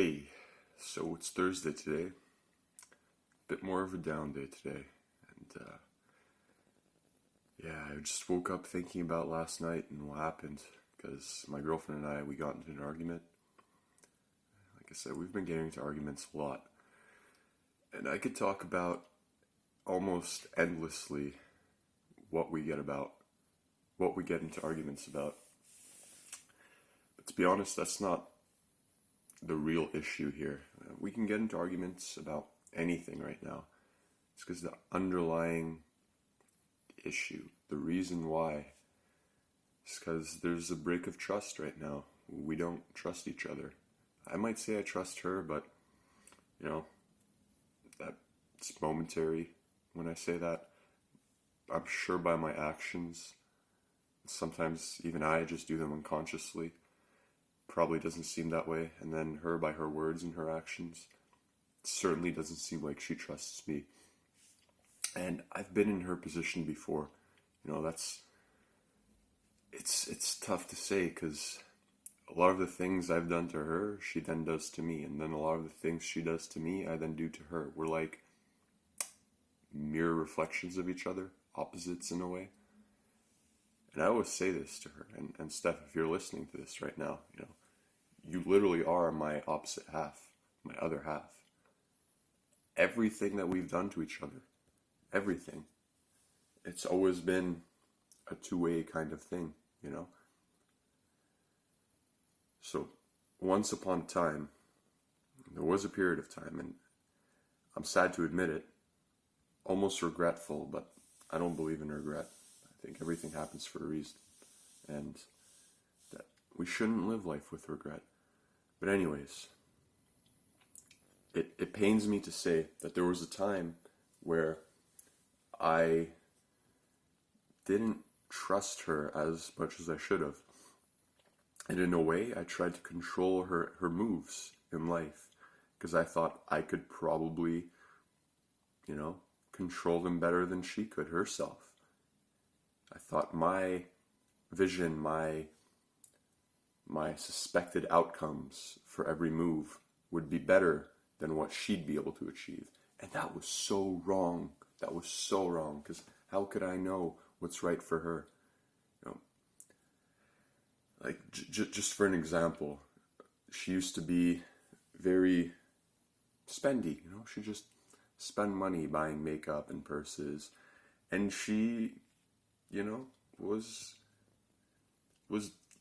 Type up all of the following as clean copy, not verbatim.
Hey, so it's Thursday today. Bit more of a down day today. And yeah, I just woke up thinking about last night and what happened because my girlfriend and I, we got into an argument. Like I said, we've been getting into arguments a lot. And I could talk about almost endlessly what we get into arguments about. But to be honest, that's not the real issue here. We can get into arguments about anything right now. It's because the underlying issue, the reason why, is because there's a break of trust right now. We don't trust each other. I might say I trust her, but you know, that's momentary when I say that. I'm sure by my actions, sometimes even I just do them unconsciously. Probably doesn't seem that way, and then her by her words and her actions certainly doesn't seem like she trusts me. And I've been in her position before. You know, it's tough to say because a lot of the things I've done to her, she then does to me, and then a lot of the things she does to me, I then do to her. We're like mirror reflections of each other, opposites in a way. And I always say this to her, and Steph, if you're listening to this right now, you literally are my opposite half, my other half. Everything that we've done to each other, everything, it's always been a two-way kind of thing, So, once upon a time, there was a period of time, and I'm sad to admit it, almost regretful, but I don't believe in regret. I think everything happens for a reason, and that we shouldn't live life with regret. But anyways, it pains me to say that there was a time where I didn't trust her as much as I should have. And in a way, I tried to control her moves in life because I thought I could probably, control them better than she could herself. I thought my vision, my suspected outcomes for every move would be better than what she'd be able to achieve. And that was so wrong. That was so wrong, because how could I know what's right for her? Like, just for an example, she used to be very spendy, she just spend money buying makeup and purses, and she, was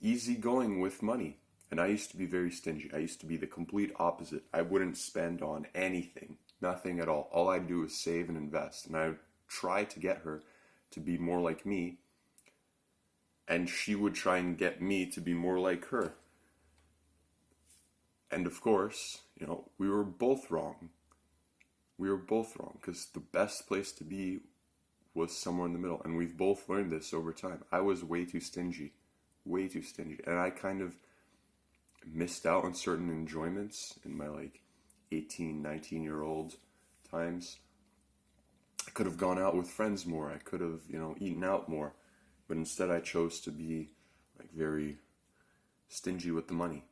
easygoing with money. And I used to be very stingy. I used to be the complete opposite. I wouldn't spend on anything, nothing at all. All I'd do is save and invest. And I would try to get her to be more like me, and she would try and get me to be more like her. And of course, we were both wrong. We were both wrong, because the best place to be was somewhere in the middle. And we've both learned this over time. I was way too stingy. And I kind of missed out on certain enjoyments in my 18, 19-year-old times. I could have gone out with friends more. I could have, eaten out more. But instead I chose to be very stingy with the money.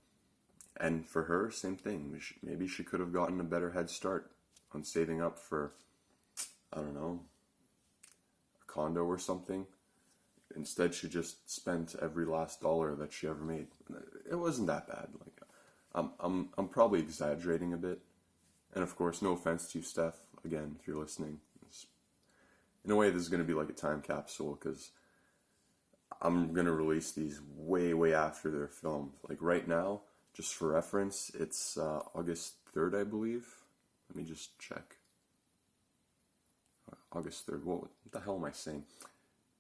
And for her, same thing. Maybe she could have gotten a better head start on saving up for, I don't know, a condo or something. Instead, she just spent every last dollar that she ever made. It wasn't that bad. I'm probably exaggerating a bit. And of course, no offense to you, Steph, again, if you're listening. In a way, this is going to be like a time capsule, because I'm going to release these way, way after they're filmed. Right now, just for reference, it's August 3rd, I believe. Let me just check. August 3rd. What the hell am I saying?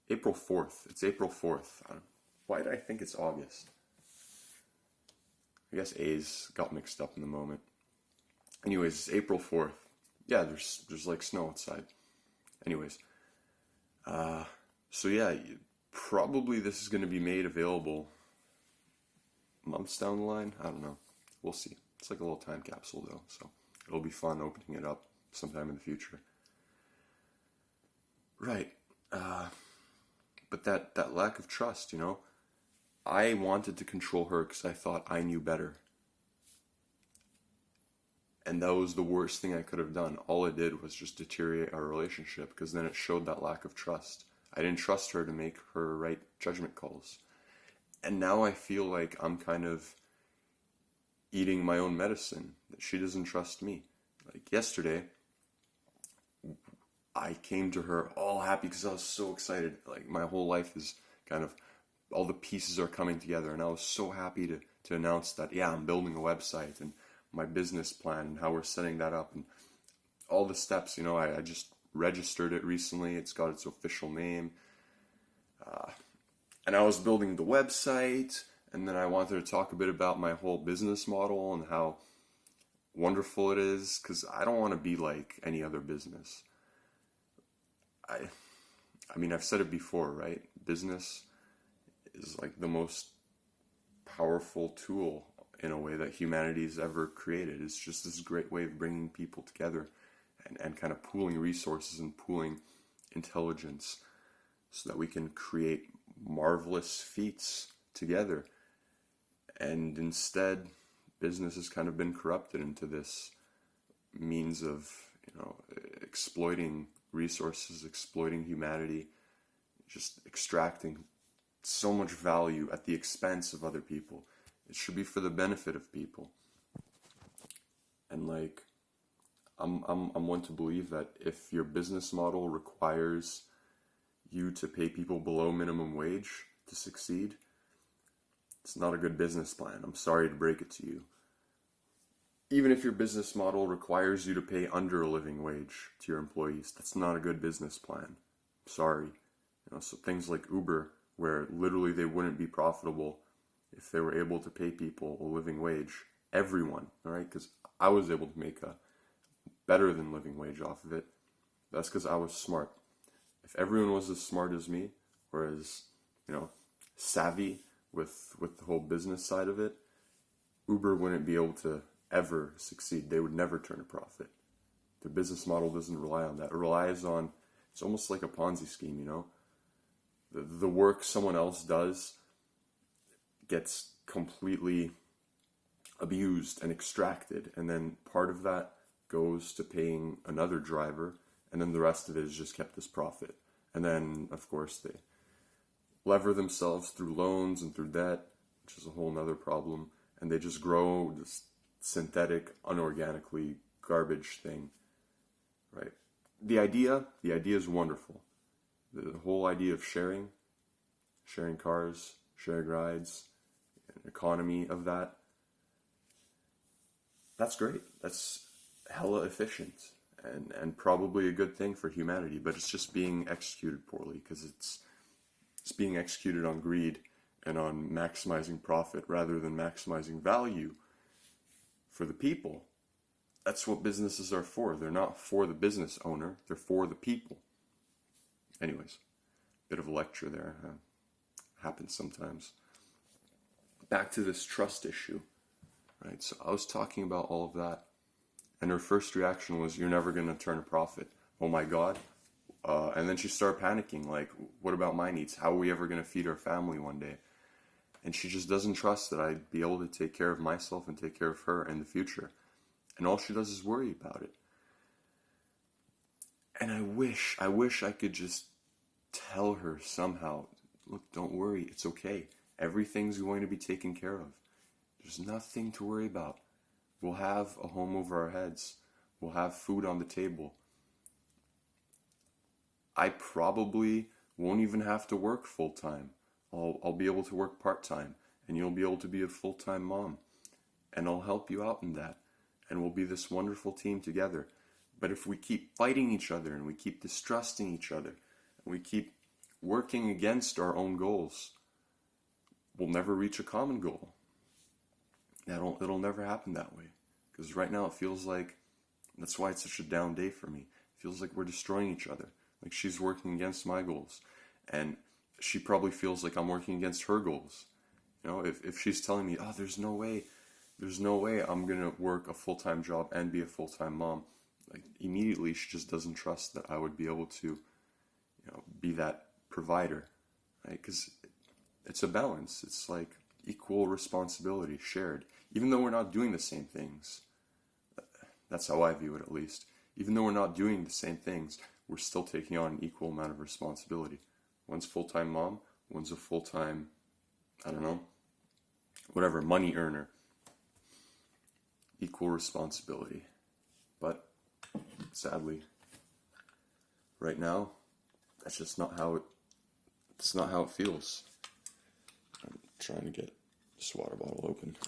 April 4th. It's April 4th. Why did I think it's August? I guess A's got mixed up in the moment. Anyways, it's April 4th. Yeah, there's snow outside. Anyways. So yeah, probably this is going to be made available months down the line. I don't know. We'll see. It's like a little time capsule though, so it'll be fun opening it up sometime in the future. Right. But that lack of trust, I wanted to control her because I thought I knew better. And that was the worst thing I could have done. All it did was just deteriorate our relationship because then it showed that lack of trust. I didn't trust her to make her right judgment calls. And now I feel like I'm kind of eating my own medicine, that she doesn't trust me. Like yesterday, I came to her all happy because I was so excited. Like my whole life is kind of, all the pieces are coming together, and I was so happy to announce that, yeah, I'm building a website and my business plan and how we're setting that up and all the steps. I just registered it recently. It's got its official name. And I was building the website, and then I wanted to talk a bit about my whole business model and how wonderful it is, because I don't want to be like any other business. I mean, I've said it before, right? Business is like the most powerful tool in a way that humanity's ever created. It's just this great way of bringing people together and kind of pooling resources and pooling intelligence so that we can create marvelous feats together. And instead, business has kind of been corrupted into this means of, exploiting resources, exploiting humanity, just extracting so much value at the expense of other people. It should be for the benefit of people. And like, I'm one to believe that if your business model requires you to pay people below minimum wage to succeed, it's not a good business plan. I'm sorry to break it to you. Even if your business model requires you to pay under a living wage to your employees, that's not a good business plan. Sorry. So things like Uber, where literally they wouldn't be profitable if they were able to pay people a living wage. Everyone, all right? Because I was able to make a better than living wage off of it. That's because I was smart. If everyone was as smart as me, or as, savvy with the whole business side of it, Uber wouldn't be able to ever succeed. They would never turn a profit. The business model doesn't rely on that. It relies on, it's almost like a Ponzi scheme, The work someone else does gets completely abused and extracted, and then part of that goes to paying another driver, and then the rest of it is just kept as profit. And then, of course, they lever themselves through loans and through debt, which is a whole nother problem, and they just grow this synthetic, unorganically garbage thing, right? The idea is wonderful. The whole idea of sharing cars, sharing rides, an economy of that's great. That's hella efficient and probably a good thing for humanity, but it's just being executed poorly because it's being executed on greed and on maximizing profit rather than maximizing value for the people. That's what businesses are for. They're not for the business owner. They're for the people. Anyways, bit of a lecture there. Happens sometimes. Back to this trust issue, right? So I was talking about all of that, and her first reaction was, "You're never going to turn a profit." Oh my God. And then she started panicking, like, what about my needs? How are we ever going to feed our family one day? And she just doesn't trust that I'd be able to take care of myself and take care of her in the future. And all she does is worry about it. And I wish I could just tell her somehow, look, don't worry, it's okay. Everything's going to be taken care of. There's nothing to worry about. We'll have a home over our heads. We'll have food on the table. I probably won't even have to work full-time. I'll be able to work part-time, and you'll be able to be a full-time mom. And I'll help you out in that. And we'll be this wonderful team together. But if we keep fighting each other, and we keep distrusting each other, and we keep working against our own goals, we'll never reach a common goal. It'll never happen that way. Because right now it feels like, that's why it's such a down day for me. It feels like we're destroying each other. Like she's working against my goals. And she probably feels like I'm working against her goals. If she's telling me, oh, there's no way I'm going to work a full-time job and be a full-time mom. Like immediately she just doesn't trust that I would be able to, be that provider, right? Because it's a balance. It's like equal responsibility shared. Even though we're not doing the same things, That's how I view it, at least. Even though we're not doing the same things, we're still taking on an equal amount of responsibility. One's full-time mom, one's a full-time, I don't know, whatever, money earner. Equal responsibility. But sadly, right now, that's just not how it feels. I'm trying to get this water bottle open,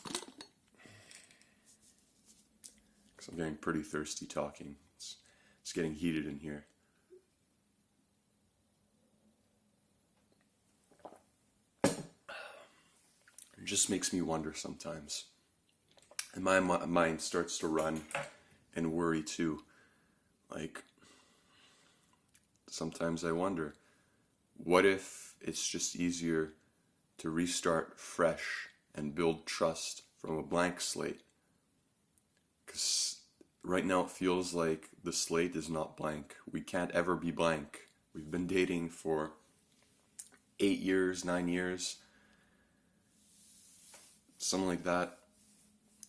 because I'm getting pretty thirsty talking. It's getting heated in here. It just makes me wonder sometimes. And my mind starts to run and worry too. Like, sometimes I wonder, what if it's just easier to restart fresh and build trust from a blank slate? Because right now it feels like the slate is not blank. We can't ever be blank. We've been dating for 8 years, 9 years, something like that.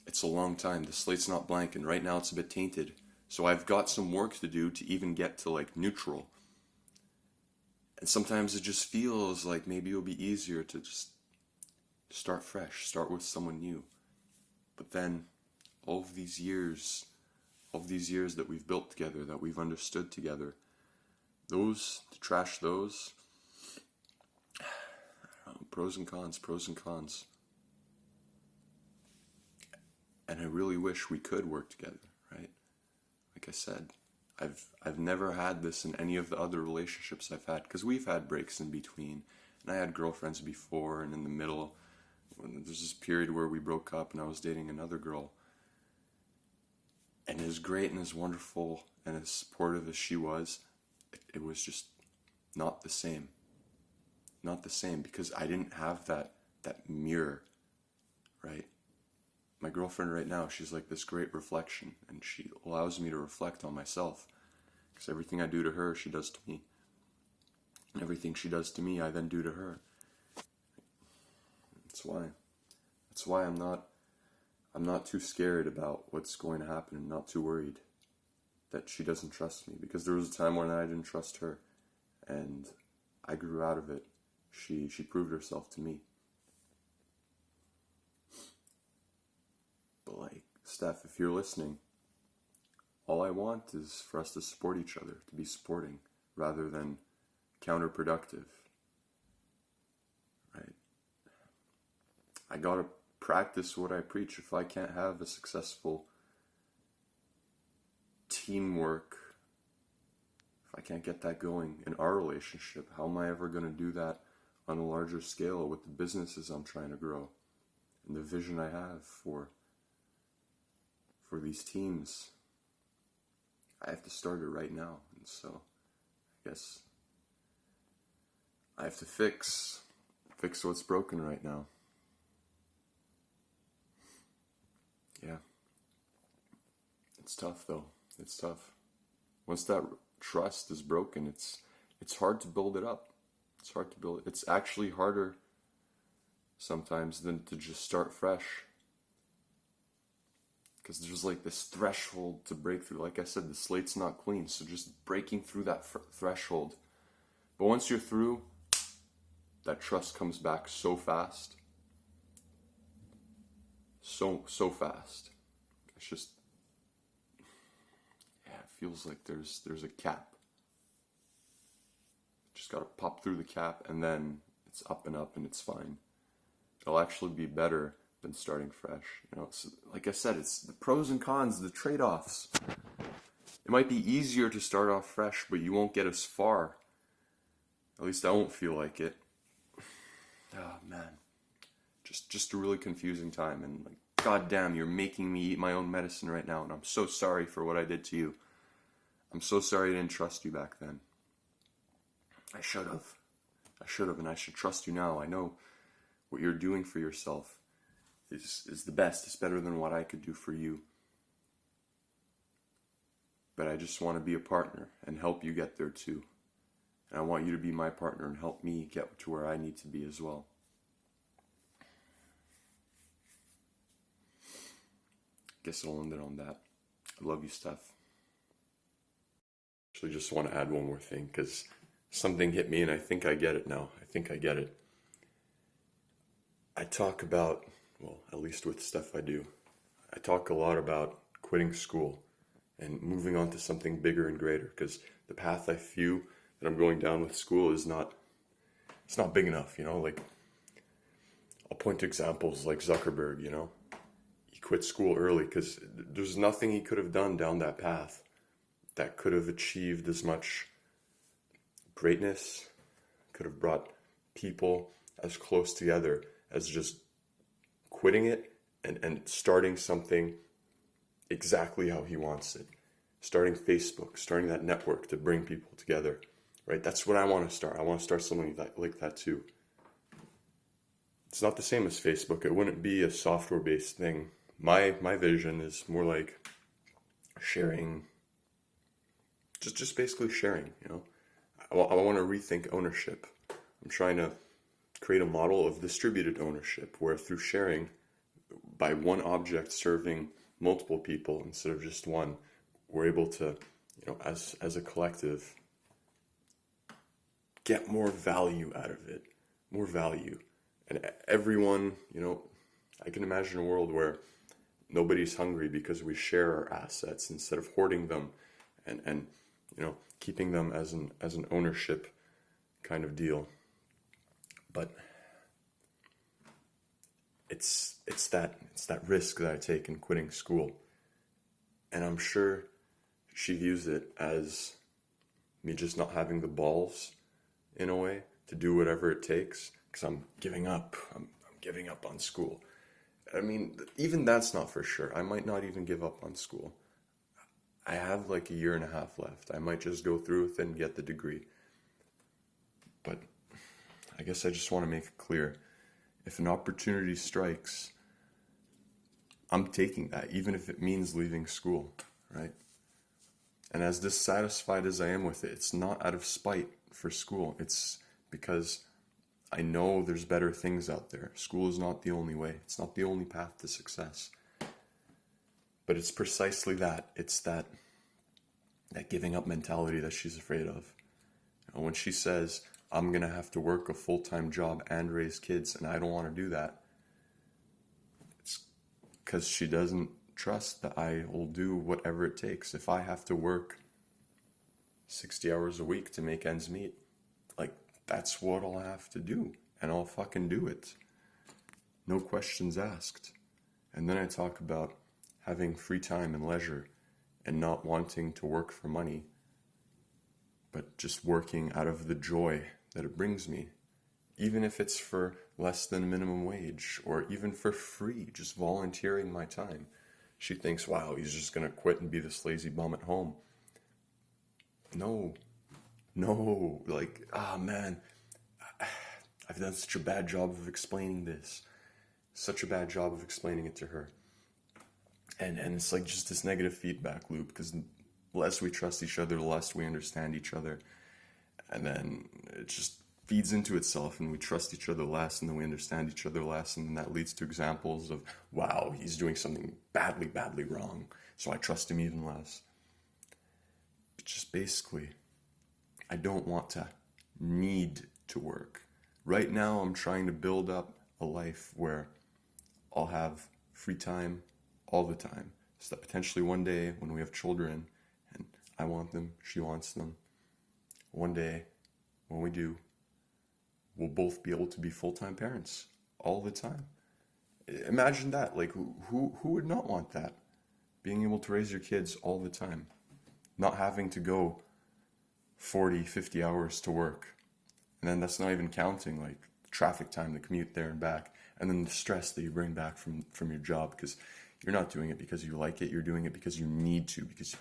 It's a long time. The slate's not blank, and right now it's a bit tainted. So I've got some work to do to even get to like neutral. And sometimes it just feels like maybe it'll be easier to just start fresh, start with someone new. But then all of these years that we've built together, that we've understood together, to trash those, pros and cons. And I really wish we could work together, right? Like I said, I've never had this in any of the other relationships I've had, because we've had breaks in between, and I had girlfriends before, and in the middle, there's this period where we broke up and I was dating another girl. And as great and as wonderful and as supportive as she was, it was just not the same. Not the same, because I didn't have that mirror, right? My girlfriend right now, she's like this great reflection, and she allows me to reflect on myself, because everything I do to her, she does to me. And everything she does to me, I then do to her. That's why I'm not too scared about what's going to happen, and not too worried that she doesn't trust me, because there was a time when I didn't trust her, and I grew out of it. She proved herself to me. But like, Steph, if you're listening, all I want is for us to support each other, to be supporting, rather than counterproductive, right? I gotta practice what I preach. If I can't have a successful teamwork, if I can't get that going in our relationship, how am I ever gonna do that on a larger scale with the businesses I'm trying to grow and the vision I have for these teams? I have to start it right now, and so I guess I have to fix what's broken right now. Yeah. It's tough though. It's tough. Once that trust is broken, it's hard to build it up. It's hard to build it. It's actually harder sometimes than to just start fresh. Because there's like this threshold to break through. Like I said, the slate's not clean, so just breaking through that threshold. But once you're through, that trust comes back so fast. So fast. It's just, yeah, it feels like there's a cap. Just gotta pop through the cap, and then it's up and it's fine. It'll actually be better than starting fresh. You know, it's, like I said, it's the pros and cons, the trade-offs. It might be easier to start off fresh, but you won't get as far. At least I won't feel like it. Oh man, just a really confusing time, and like, goddamn, you're making me eat my own medicine right now, and I'm so sorry for what I did to you. I'm so sorry I didn't trust you back then. I should have, and I should trust you now. I know what you're doing for yourself is the best. It's better than what I could do for you. But I just want to be a partner and help you get there too. And I want you to be my partner and help me get to where I need to be as well. Guess I'll end it on that. I love you, Steph. Actually, just want to add one more thing because something hit me and I think I get it now. I think I get it. I talk about, well, at least with Steph I do. I talk a lot about quitting school and moving on to something bigger and greater because the path I feel that I'm going down with school is not, it's not big enough, you know, like I'll point to examples like Zuckerberg, you know. He quit school early because there's nothing he could have done down that path that could have achieved as much greatness, could have brought people as close together as just quitting it and starting something exactly how he wants it. Starting Facebook, starting that network to bring people together, right? That's what I want to start. I want to start something like that too. It's not the same as Facebook. It wouldn't be a software-based thing. My vision is more like sharing, just basically sharing, you know. I want to rethink ownership. I'm trying to create a model of distributed ownership where through sharing by one object serving multiple people instead of just one, we're able to, you know, as a collective, get more value out of it, more value. And everyone, you know, I can imagine a world where nobody's hungry because we share our assets instead of hoarding them and you know, keeping them as an ownership kind of deal. But it's that risk that I take in quitting school. And I'm sure she views it as me just not having the balls in a way to do whatever it takes because I'm giving up. I'm giving up on school. I mean, even that's not for sure. I might not even give up on school. I have like a year and a half left. I might just go through with it and get the degree. But I guess I just want to make it clear. If an opportunity strikes, I'm taking that, even if it means leaving school, right? And as dissatisfied as I am with it, it's not out of spite for school. It's because I know there's better things out there. School is not the only way. It's not the only path to success. But it's precisely that. It's that giving up mentality that she's afraid of. You know, when she says, I'm going to have to work a full-time job and raise kids, and I don't want to do that, it's because she doesn't trust that I will do whatever it takes. If I have to work 60 hours a week to make ends meet, like, that's what I'll have to do, and I'll fucking do it. No questions asked. And then I talk about having free time and leisure and not wanting to work for money, but just working out of the joy that it brings me, even if it's for less than minimum wage or even for free, just volunteering my time. She thinks, wow, he's just going to quit and be this lazy bum at home. No, like, man, I've done such a bad job of explaining this, such a bad job of explaining it to her. And it's like just this negative feedback loop because the less we trust each other, the less we understand each other. And then it just feeds into itself and we trust each other less and then we understand each other less. And then that leads to examples of, wow, he's doing something badly wrong, so I trust him even less. But just basically, I don't want to need to work. Right now, I'm trying to build up a life where I'll have free time all the time, so that potentially one day when we have children and I want them, she wants them, one day when we do, we'll both be able to be full-time parents all the time. Imagine that. Like, who would not want that? Being able to raise your kids all the time, not having to go 40, 50 hours to work, and then that's not even counting like traffic time, the commute there and back, and then the stress that you bring back from your job because you're not doing it because you like it, you're doing it because you need to, because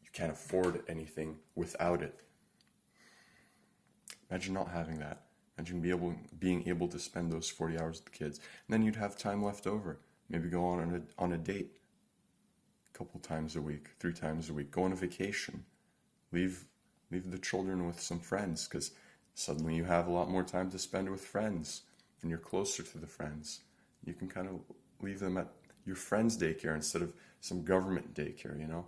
you can't afford anything without it. Imagine not having that. Imagine being able to spend those 40 hours with the kids. And then you'd have time left over. Maybe go on a date a couple times a week, 3 times a week. Go on a vacation. Leave the children with some friends because suddenly you have a lot more time to spend with friends and you're closer to the friends. You can kind of leave them at your friend's daycare instead of some government daycare, you know?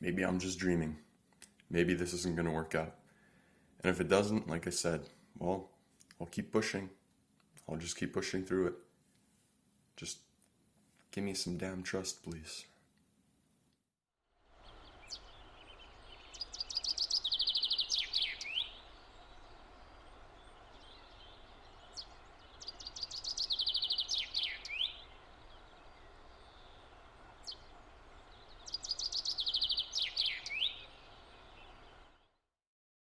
Maybe I'm just dreaming. Maybe this isn't going to work out. And if it doesn't, like I said, well, I'll keep pushing. I'll just keep pushing through it. Just give me some damn trust, please.